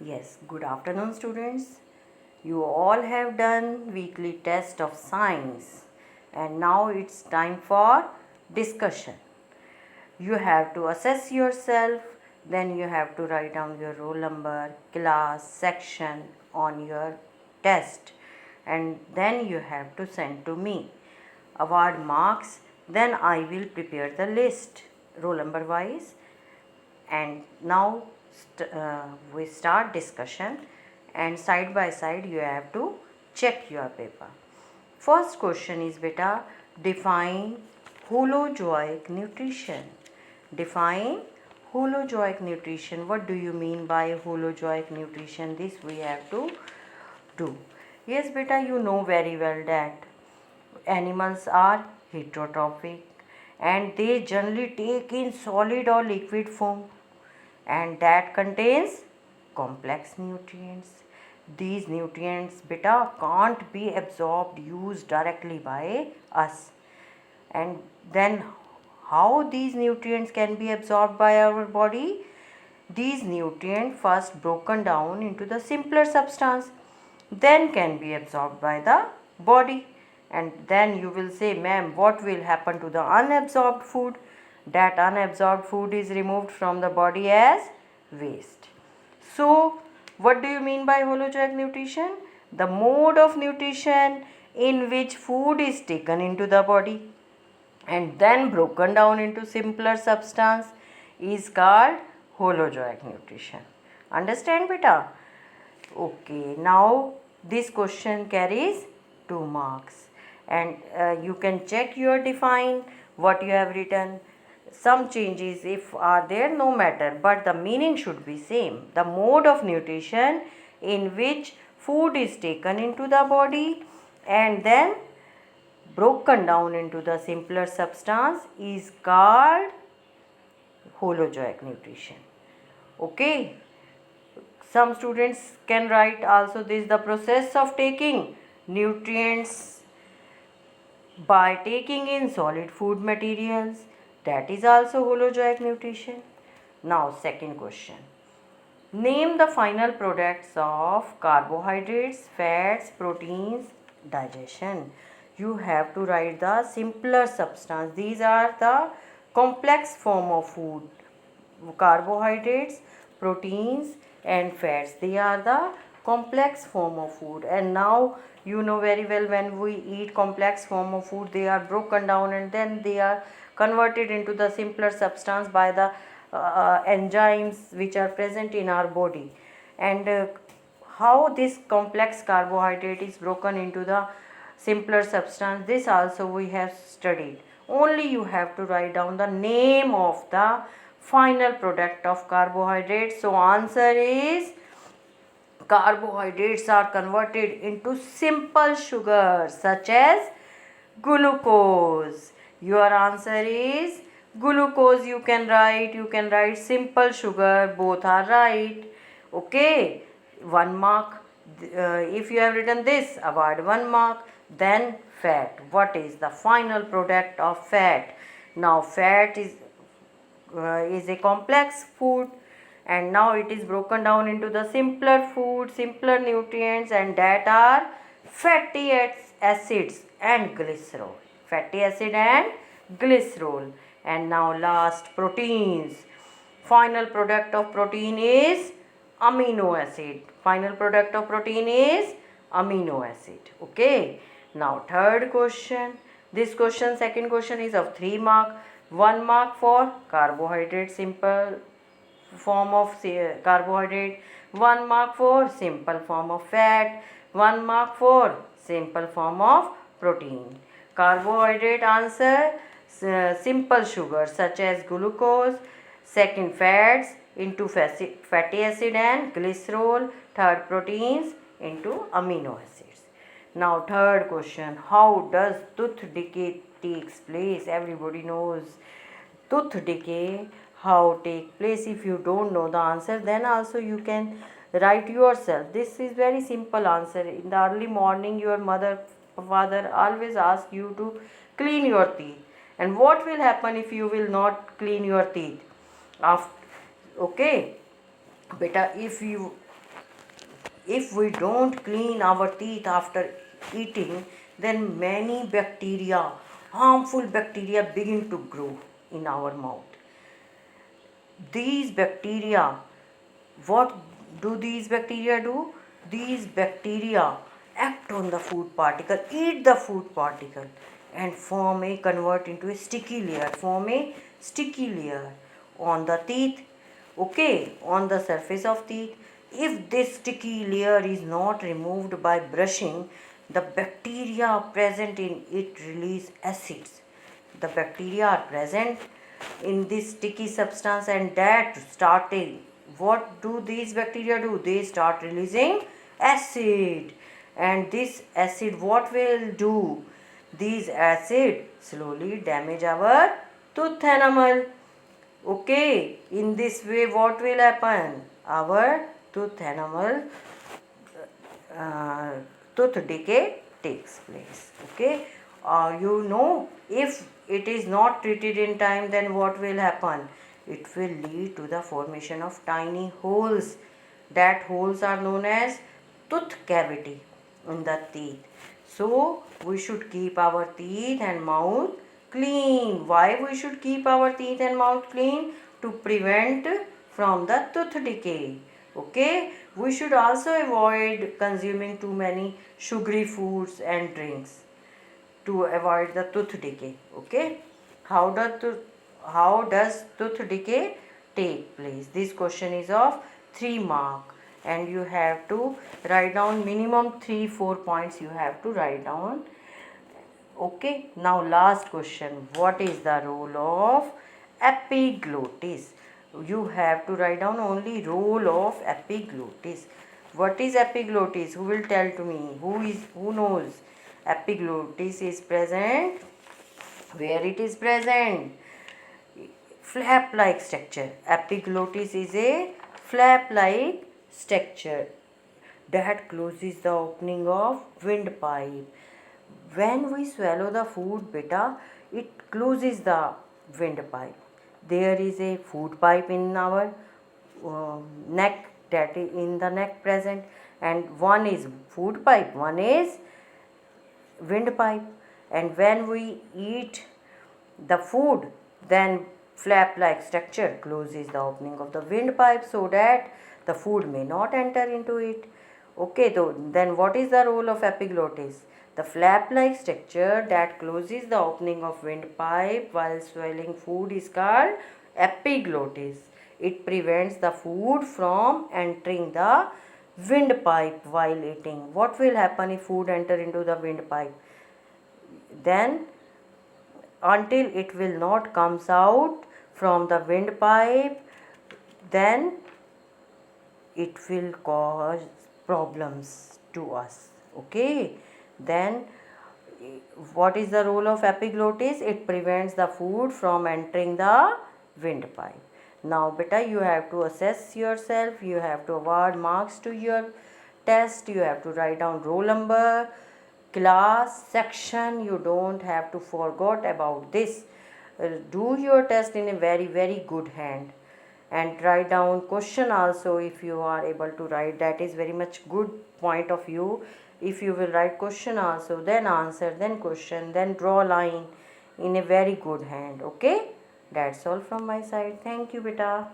Yes, good afternoon, students. You all have done weekly test of science, and now it's time for discussion. You have to assess yourself, then you have to write down your roll number, class, section on your test, and then you have to send to me. Award marks, then I will prepare the list roll number wise, and now we start discussion, and side by side you have to check your paper. First question is, beta, define holozoic nutrition. Define holozoic nutrition. What do you mean by holozoic nutrition? This we have to do. Yes, beta, you know very well that animals are heterotrophic and they generally take in solid or liquid form, and that contains complex nutrients. These nutrients, beta, can't be absorbed, used directly by us. And then how these nutrients can be absorbed by our body? These nutrients first broken down into the simpler substance, then can be absorbed by the body. And then you will say, ma'am, what will happen to the unabsorbed food? That unabsorbed food is removed from the body as waste. So, what do you mean by holozoic nutrition? The mode of nutrition in which food is taken into the body and then broken down into simpler substance is called holozoic nutrition. Understand, beta? Okay, now this question carries 2 marks, and you can check your define what you have written. Some changes if are there, no matter, but the meaning should be same. The mode of nutrition in which food is taken into the body and then broken down into the simpler substance is called holozoic nutrition. Okay, some students can write also this: the process of taking nutrients by taking in solid food materials, that is also holozoic nutrition. Now second question, name the final products of carbohydrates, fats, proteins, digestion. You have to write the simpler substance. These are the complex form of food. Carbohydrates, proteins and fats. They are the complex form of food. And now you know very well, when we eat complex form of food, they are broken down and then they are converted into the simpler substance by the enzymes which are present in our body. And how this complex carbohydrate is broken into the simpler substance, this also we have studied. Only you have to write down the name of the final product of carbohydrates. So answer is, carbohydrates are converted into simple sugars such as glucose. Your answer is glucose. You can write simple sugar, both are right. Okay, 1 mark. If you have written this, award 1 mark. Then fat. What is the final product of fat? Now fat is a complex food, and now it is broken down into the simpler food, simpler nutrients, and that are fatty acids and glycerol. Fatty acid and glycerol. And now last, proteins. Final product of protein is amino acid. Final product of protein is amino acid. Okay. Now third question. This question, second question, is of 3 mark. 1 mark for carbohydrate, simple form of carbohydrate. 1 mark for simple form of fat. 1 mark for simple form of protein. Carbohydrate answer, simple sugars such as glucose. Second, fats into fatty acid and glycerol. Third, proteins into amino acids. Now third question, how does tooth decay takes place? Everybody knows tooth decay how take place. If you don't know the answer, then also you can write yourself. This is very simple answer. In the early morning, your mother, father always ask you to clean your teeth. And what will happen if you will not clean your teeth? After, okay, beta, if you if we don't clean our teeth after eating, then many bacteria, harmful bacteria, begin to grow in our mouth. These bacteria, what do these bacteria do? These bacteria act on the food particle, eat the food particle, and convert into a sticky layer, form a sticky layer on the teeth, okay, on the surface of teeth. If this sticky layer is not removed by brushing, the bacteria present in it release acids. The bacteria are present in this sticky substance, and that starting, what do these bacteria do? They start releasing acid, and this acid, what will do? These acid slowly damage our tooth enamel. Okay, in this way what will happen? Our tooth enamel, uh, tooth decay takes place. Okay, if it is not treated in time, then what will happen? It will lead to the formation of tiny holes. That holes are known as tooth cavity in the teeth. So we should keep our teeth and mouth clean. Why we should keep our teeth and mouth clean? To prevent from the tooth decay. Okay, we should also avoid consuming too many sugary foods and drinks to avoid the tooth decay. Okay, how does tooth decay take place? This question is of 3 mark, and you have to write down minimum 3-4 points you have to write down. Okay, now last question. What is the role of epiglottis? You have to write down only role of epiglottis. What is epiglottis? Who will tell to me? Who knows? Epiglottis is present. Where it is present? Flap-like structure. Epiglottis is a flap-like structure that closes the opening of windpipe. When we swallow the food, beta, it closes the windpipe. There is a food pipe in our neck, that is in the neck present, and one is food pipe, one is windpipe. And when we eat the food, then flap-like structure closes the opening of the windpipe so that the food may not enter into it. Okay, so then what is the role of epiglottis? The flap-like structure that closes the opening of windpipe while swallowing food is called epiglottis. It prevents the food from entering the windpipe while eating. What will happen if food enter into the windpipe? Then until it will not comes out from the windpipe, then it will cause problems to us. Okay, then what is the role of epiglottis? It prevents the food from entering the windpipe. Now beta, you have to assess yourself, you have to award marks to your test, you have to write down roll number, class, section. You don't have to forget about this. Do your test in a very good hand, and write down question also if you are able to write. That is very much good point of view. If you will write question also, then answer, then question, then draw line in a very good hand. Okay, that's all from my side. Thank you, beta.